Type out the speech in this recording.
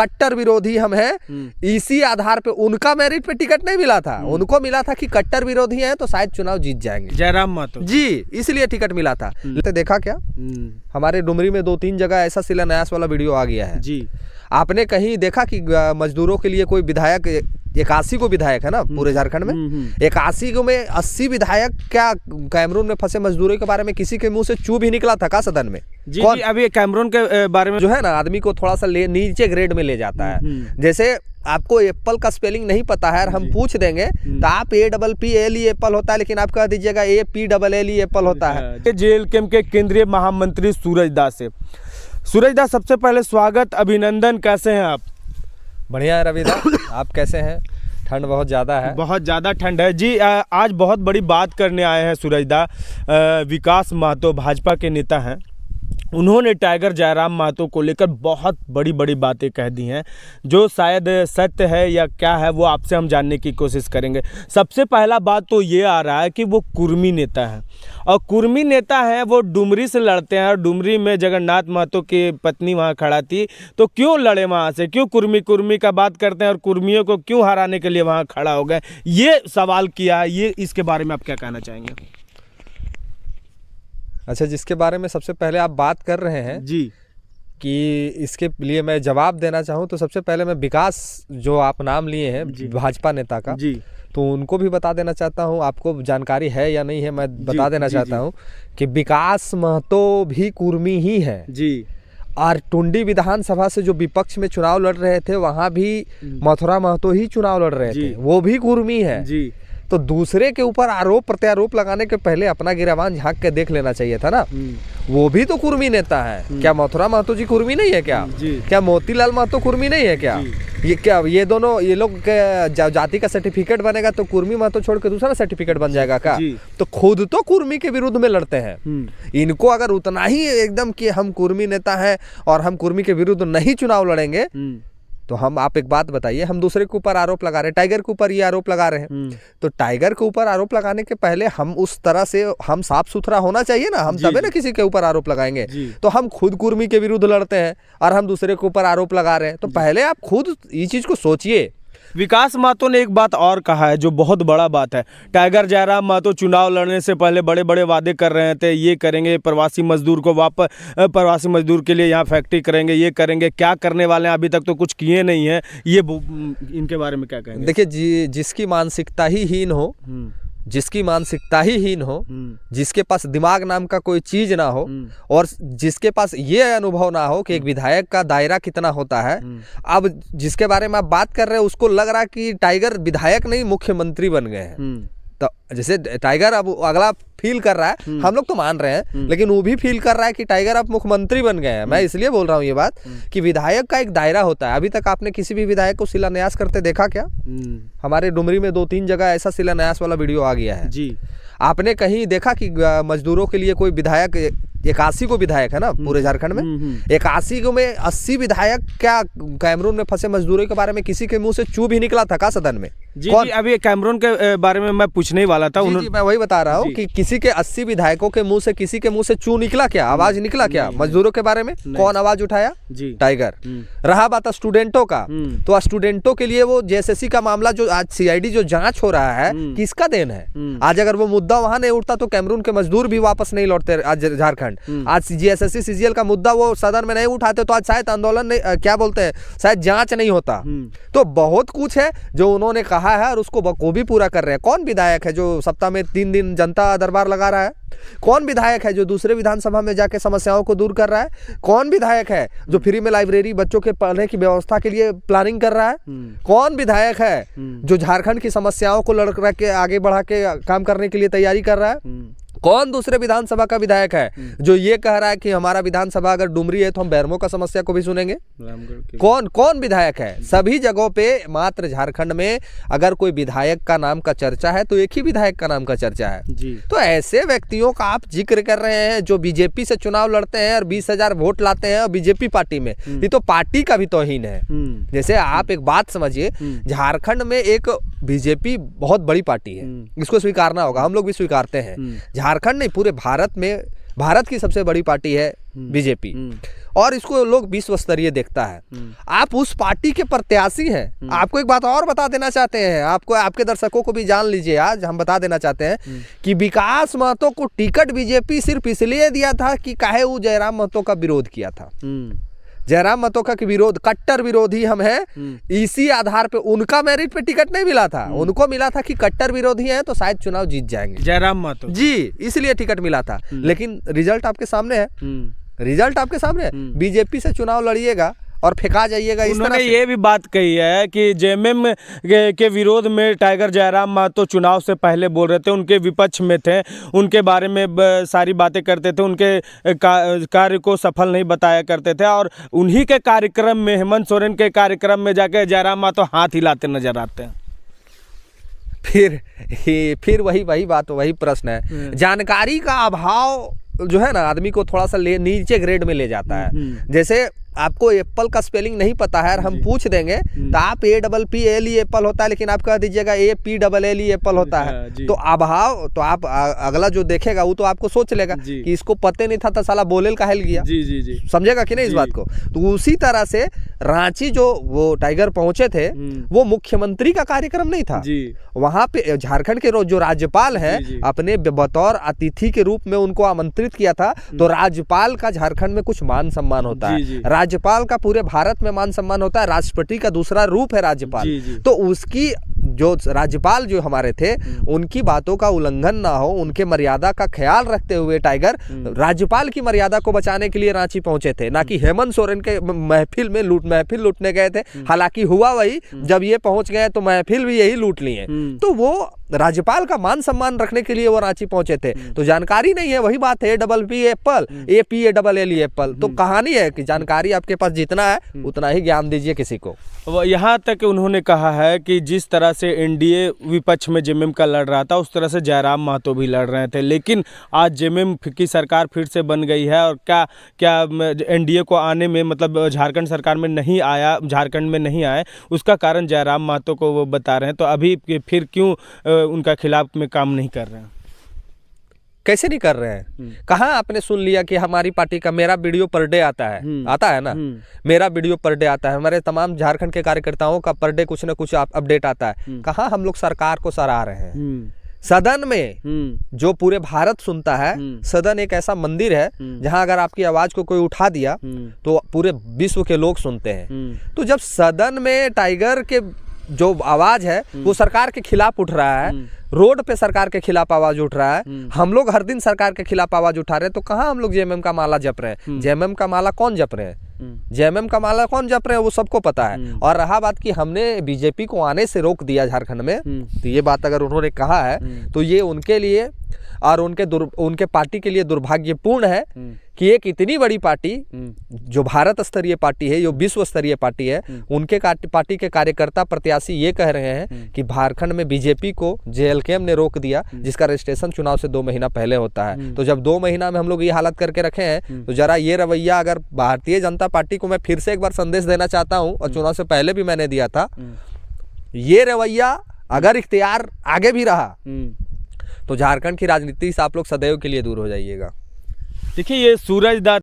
कट्टर विरोधी हम हैं, इसी आधार पे उनका मेरिट पे टिकट नहीं मिला था, उनको मिला था कि कट्टर विरोधी हैं तो शायद चुनाव जीत जाएंगे जयराम महतो जी, इसलिए टिकट मिला था। तो देखा क्या हमारे डुमरी में 2-3 जगह ऐसा शिलान्यास वाला वीडियो आ गया है जी। आपने कहीं देखा कि मजदूरों के लिए कोई विधायक 81 को विधायक है ना पूरे झारखंड में, 81 को में 80 विधायक क्या कैमरून में फंसे मजदूरों के बारे में किसी के मुंह से चू भी निकला था का सदन में? जी, जी अभी कैमरून के बारे में जो है ना आदमी को थोड़ा सा नीचे ग्रेड में ले जाता है। जैसे आपको एप्पल का स्पेलिंग नहीं पता है और हम पूछ देंगे तो आप APPLE एप्पल होता है, लेकिन आप कह दीजिएगा APLLE एप्पल होता है। JLKM के केंद्रीय महामंत्री सूरज दास से। सूरज दास सबसे पहले स्वागत, अभिनंदन, कैसे हैं आप? बढ़िया है रविदा, आप कैसे हैं? ठंड बहुत ज़्यादा है, बहुत ज़्यादा ठंड है जी। आज बहुत बड़ी बात करने आए हैं सूरज दा। विकास महतो भाजपा के नेता हैं, उन्होंने टाइगर जयराम महतो को लेकर बहुत बड़ी बड़ी बातें कह दी हैं, जो शायद सत्य है या क्या है वो आपसे हम जानने की कोशिश करेंगे। सबसे पहला बात तो ये आ रहा है कि वो कुर्मी नेता है, और कुर्मी नेता है वो डुमरी से लड़ते हैं, और डुमरी में जगन्नाथ महतो की पत्नी वहाँ खड़ा थी, तो क्यों लड़े वहाँ से? क्यों कुर्मी का बात करते हैं और कुर्मियों को क्यों हराने के लिए वहाँ खड़ा हो गए? ये सवाल किया है, ये इसके बारे में आप क्या कहना चाहेंगे? अच्छा, जिसके बारे में सबसे पहले आप बात कर रहे हैं जी कि इसके लिए मैं जवाब देना चाहूँ तो सबसे पहले मैं विकास जो आप नाम लिए हैं भाजपा नेता का जी, तो उनको भी बता देना चाहता हूँ, आपको जानकारी है या नहीं है मैं बता देना चाहता हूँ कि विकास महतो भी कुर्मी ही है जी। और टुंडी विधानसभा से जो विपक्ष में चुनाव लड़ रहे थे वहाँ भी मथुरा महतो ही चुनाव लड़ रहे थे, वो भी कुर्मी है जी। तो दूसरे के ऊपर आरोप प्रत्यारोप लगाने के पहले अपना गिरावान झांक के देख लेना चाहिए था ना। वो भी तो कुर्मी नेता है, क्या मथुरा महतो जी कुर्मी नहीं है क्या? क्या मोतीलाल महतो कुर्मी नहीं है क्या? ये क्या ये दोनों ये लोग जाति का सर्टिफिकेट बनेगा तो कुर्मी महतो छोड़ के दूसरा सर्टिफिकेट बन जाएगा क्या? तो खुद तो कुर्मी के विरुद्ध में लड़ते हैं। इनको अगर उतना ही एकदम कि हम कुर्मी नेता हैं और हम कुर्मी के विरुद्ध नहीं चुनाव लड़ेंगे तो हम, आप एक बात बताइए, हम दूसरे के ऊपर आरोप लगा रहे हैं, टाइगर के ऊपर ये आरोप लगा रहे हैं, तो टाइगर के ऊपर आरोप लगाने के पहले हम उस तरह से हम साफ सुथरा होना चाहिए ना, हम तभी ना किसी के ऊपर आरोप लगाएंगे। तो हम खुद कुर्मी के विरुद्ध लड़ते हैं और हम दूसरे के ऊपर आरोप लगा रहे हैं, तो पहले आप खुद ये चीज को सोचिए। विकास महतो ने एक बात और कहा है जो बहुत बड़ा बात है। टाइगर जयराम महतो चुनाव लड़ने से पहले बड़े बड़े वादे कर रहे थे, ये करेंगे, प्रवासी मजदूर को वापस, प्रवासी मजदूर के लिए यहाँ फैक्ट्री करेंगे, ये करेंगे, क्या करने वाले हैं अभी तक तो कुछ किए नहीं है। ये इनके बारे में क्या कहेंगे? देखिए जिसकी मानसिकता ही हीन हो, जिसकी मानसिकता ही हीन हो, जिसके पास दिमाग नाम का कोई चीज ना हो और जिसके पास ये अनुभव ना हो कि एक विधायक का दायरा कितना होता है, अब जिसके बारे में आप बात कर रहे हैं उसको लग रहा कि टाइगर विधायक नहीं मुख्यमंत्री बन गए हैं। तो जैसे टाइगर अब अगला फील कर रहा है, हम लोग तो मान रहे हैं, लेकिन वो भी फील कर रहा है कि टाइगर अब मुख्यमंत्री बन गए हैं। मैं इसलिए बोल रहा हूँ ये बात कि विधायक का एक दायरा होता है। अभी तक आपने किसी भी विधायक को शिलान्यास करते देखा क्या? हमारे डुमरी में 2-3 जगह ऐसा शिलान्यास वाला वीडियो आ गया है जी। आपने कहीं देखा कि मजदूरों के लिए कोई विधायक 81 को विधायक है ना पूरे झारखंड में, 81 को में 80 विधायक क्या कैमरून में फंसे मजदूरों के बारे में किसी के मुंह से चू भी निकला था का सदन में? जी, अभी कैमरून के बारे में मैं पूछने ही वाला था। जी, मैं वही बता रहा हूँ कि किसी के 80 विधायकों के मुंह से किसी के मुंह से चू निकला क्या, आवाज निकला क्या मजदूरों के बारे में? कौन आवाज उठाया? टाइगर। रहा बात स्टूडेंटों का, तो स्टूडेंटों के लिए वो JSSC का मामला जो आज CID जो जांच हो रहा है, किसका देन है? आज अगर वो मुद्दा वहां नहीं उठता तो कैमरून के मजदूर भी वापस नहीं लौटते आज झारखंड। आज JSSC CGL का मुद्दा वो सदन में नहीं उठाते तो आज शायद आंदोलन नहीं, क्या बोलते हैं, शायद जांच नहीं होता। तो बहुत कुछ है जो उन्होंने कहा है और उसको बखूबी पूरा कर रहे हैं। कौन विधायक है जो सप्ताह में 3 दिन जनता दरबार लगा रहा है? कौन विधायक है जो दूसरे विधानसभा में जाके समस्याओं को दूर कर रहा है? कौन विधायक है जो फ्री में लाइब्रेरी बच्चों के पढ़ने की व्यवस्था के लिए प्लानिंग कर रहा है? कौन विधायक है जो झारखंड की समस्याओं को लड़ के आगे बढ़ा के काम करने के लिए तैयारी कर रहा है? कौन दूसरे विधानसभा का विधायक है जो ये कह रहा है कि हमारा विधानसभा अगर डुमरी है तो हम बैरमो का समस्या को भी सुनेंगे? कौन विधायक है? सभी जगहों पे मात्र झारखंड में अगर कोई विधायक का नाम का चर्चा है तो एक ही विधायक का नाम का चर्चा है जी। तो ऐसे व्यक्तियों का आप जिक्र कर रहे हैं जो बीजेपी से चुनाव लड़ते हैं और 20,000 वोट लाते हैं और बीजेपी पार्टी में, ये तो पार्टी का भी तौहीन है। जैसे आप एक बात समझिए, झारखंड में एक बीजेपी बहुत बड़ी पार्टी है, इसको स्वीकारना होगा, हम लोग भी स्वीकारते हैं। झारखंड नहीं पूरे भारत में भारत की सबसे बड़ी पार्टी है बीजेपी, और इसको लोग विश्व स्तरीय देखता है। आप उस पार्टी के प्रत्याशी हैं। आपको एक बात और बता देना चाहते हैं, आपको, आपके दर्शकों को भी जान लीजिए, आज हम बता देना चाहते हैं कि विकास महतो को टिकट बीजेपी सिर्फ इसलिए दिया था कि काहे वो जयराम महतो का विरोध किया था। जयराम महतो का विरोध, कट्टर विरोधी हम हैं, इसी आधार पे उनका मेरिट पे टिकट नहीं मिला था। उनको मिला था कि कट्टर विरोधी हैं तो शायद चुनाव जीत जाएंगे जयराम महतो जी, इसलिए टिकट मिला था। लेकिन रिजल्ट आपके सामने है, रिजल्ट आपके सामने है। बीजेपी से चुनाव लड़िएगा और फेंका जाइएगा। इस तरह से ये भी बात कही है कि जेएमएम के विरोध में टाइगर जयराम महतो चुनाव से पहले बोल रहे थे, उनके विपक्ष में थे, उनके बारे में सारी बातें करते थे, उनके कार्य को सफल नहीं बताया करते थे, और उन्हीं के कार्यक्रम में, हेमंत सोरेन के कार्यक्रम में जाके जयराम महतो हाथ हिलाते नजर आते हैं। फिर वही बात, वही प्रश्न है। जानकारी का अभाव जो है ना, आदमी को थोड़ा सा नीचे ग्रेड में ले जाता है। जैसे आपको एप्पल का स्पेलिंग नहीं पता है और हम पूछ देंगे तो आप APPLE एप्पल होता है, लेकिन आप कह दीजिएगा APLLE एप्पल होता है, तो अभाव, तो आप अगला जो देखेगा वो तो आपको सोच लेगा कि इसको पते नहीं था तो साला बोलेल काहे गया। जी। समझेगा कि नहीं इस बात को। तो उसी तरह से रांची जो वो टाइगर पहुंचे थे, वो मुख्यमंत्री का कार्यक्रम नहीं था। वहां पे झारखंड के जो राज्यपाल हैं, अपने बतौर अतिथि के रूप में उनको आमंत्रित किया था। तो राज्यपाल का झारखंड में कुछ मान सम्मान होता है, राज्यपाल का पूरे भारत में मान सम्मान होता है। राष्ट्रपति का दूसरा रूप है राज्यपाल। तो उसकी जो राज्यपाल जो हमारे थे, उनकी बातों का उल्लंघन ना हो, उनके मर्यादा का ख्याल रखते हुए टाइगर राज्यपाल की मर्यादा को बचाने के लिए रांची पहुंचे थे, ना कि हेमंत सोरेन के महफिल में महफिल लूटने गए थे। हालांकि हुआ वही, जब ये पहुंच गए तो महफिल भी यही लूट लिए। तो वो राज्यपाल का मान सम्मान रखने के लिए वो रांची पहुंचे थे। तो जानकारी नहीं है, वही बात है, APP एप्पल, APLLE एप्पल। तो कहानी है कि जानकारी आपके पास जितना है उतना ही ज्ञान दीजिए किसी को। यहाँ तक उन्होंने कहा है कि जिस तरह से एनडीए विपक्ष में जेएमएम का लड़ रहा था, उस तरह से जयराम महतो भी लड़ रहे थे। लेकिन आज जेएमएम की सरकार फिर से बन गई है, और क्या एनडीए को आने में, मतलब झारखंड सरकार में नहीं आया, झारखंड में नहीं आए, उसका कारण जयराम महतो को वो बता रहे हैं। तो अभी फिर क्यों उनका खिलाफ में काम नहीं कर रहे हैं? कैसे नहीं कर रहे हैं? कहाँ आपने सुन लिया कि हमारी पार्टी का मेरा वीडियो पर डे आता है ना, मेरा वीडियो पर डे आता है, हमारे तमाम झारखंड के कार्यकर्ताओं का पर डे कुछ ना कुछ अपडेट आता है। कहाँ हम लोग सरकार को सराह रहे हैं? सदन में जो पूरे भारत सुनता है, सदन एक ऐसा मंदिर है जहां अगर आपकी आवाज को कोई उठा दिया तो पूरे विश्व के लोग सुनते हैं। तो जब सदन में टाइगर के जो आवाज है वो सरकार के खिलाफ उठ रहा है, रोड पे सरकार के खिलाफ आवाज उठ रहा है, हम लोग हर दिन सरकार के खिलाफ आवाज उठा रहे हैं, तो कहाँ हम लोग जेएमएम का माला जप रहे हैं? जेएमएम का माला कौन जप रहे हैं? जेएमएम का माला कौन जप रहे हैं वो सबको पता है। और रहा बात कि हमने बीजेपी को आने से रोक दिया झारखंड में, तो ये बात अगर उन्होंने कहा है तो ये उनके लिए और उनके पार्टी के लिए दुर्भाग्यपूर्ण है कि एक इतनी बड़ी पार्टी जो भारत स्तरीय पार्टी है, जो विश्व स्तरीय पार्टी है, उनके पार्टी के कार्यकर्ता प्रत्याशी ये कह रहे हैं कि झारखंड में बीजेपी को जेएलकेएम ने रोक दिया, जिसका रजिस्ट्रेशन चुनाव से 2 महीना पहले होता है। तो जब 2 महीना में हम लोग ये हालत करके रखे हैं, तो जरा ये रवैया, अगर भारतीय जनता पार्टी को मैं फिर से एक बार संदेश देना चाहता हूँ, और चुनाव से पहले भी मैंने दिया था, ये रवैया अगर इख्तियार आगे भी रहा तो झारखंड की राजनीति से आप लोग सदैव के लिए दूर हो जाइएगा। देखिए, ये सूरज दत्त